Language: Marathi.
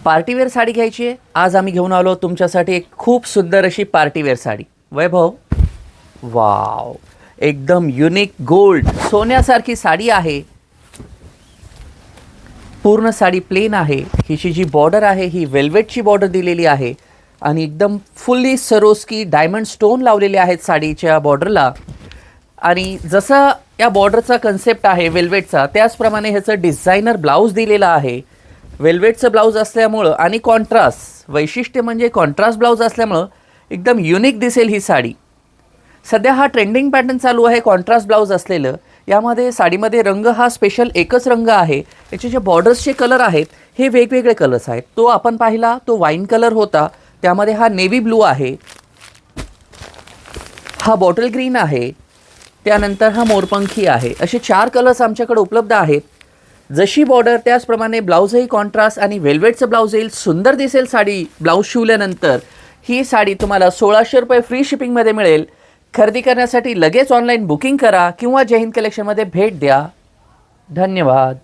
पार्टीवेअर साडी घ्यायची आहे. आज आम्ही घेऊन आलो तुमच्यासाठी एक खूप सुंदर अशी पार्टीवेअर साडी. वैभव, वाव, एकदम युनिक गोल्ड सोन्यासारखी साडी आहे. पूर्ण साडी प्लेन आहे. हिची जी बॉर्डर आहे ही वेल्वेटची बॉर्डर दिलेली आहे आणि एकदम फुल्ली सरोस्की डायमंड स्टोन लावलेले आहेत साडीच्या बॉर्डरला. आणि जसं या बॉर्डरचा कन्सेप्ट आहे वेल्वेटचा, त्याचप्रमाणे ह्याचं डिझायनर ब्लाऊज दिलेलं आहे. वेल्वेटचं ब्लाऊज असल्यामुळं आणि कॉन्ट्रास्ट, वैशिष्ट्य म्हणजे कॉन्ट्रास्ट ब्लाऊज असल्यामुळं एकदम युनिक दिसेल ही साडी. सध्या हा ट्रेंडिंग पॅटर्न चालू आहे कॉन्ट्रास्ट ब्लाऊज असलेलं. यामध्ये साडीमध्ये रंग हा स्पेशल एकच रंग आहे. याचे जे बॉर्डर्सचे कलर आहेत हे वेगवेगळे कलर्स आहेत. तो आपण पाहिला तो वाईन कलर होता, त्यामध्ये हा नेव्ही ब्लू आहे, हा बॉटल ग्रीन आहे, त्यानंतर हा मोरपंखी आहे. असे 4 कलर्स आमच्याकडे उपलब्ध आहेत. जशी बॉर्डर त्याचप्रमाणे ब्लाऊजही कॉन्ट्रास्ट आणि वेल्वेटचं ब्लाऊज येईल. सुंदर दिसेल साडी ब्लाऊज शिवल्यानंतर. ही साडी तुम्हाला 1600 रुपये फ्री शिपिंगमध्ये मिळेल. खरेदी करण्यासाठी लगेच ऑनलाईन बुकिंग करा किंवा जय हिंद कलेक्शनमध्ये भेट द्या. धन्यवाद.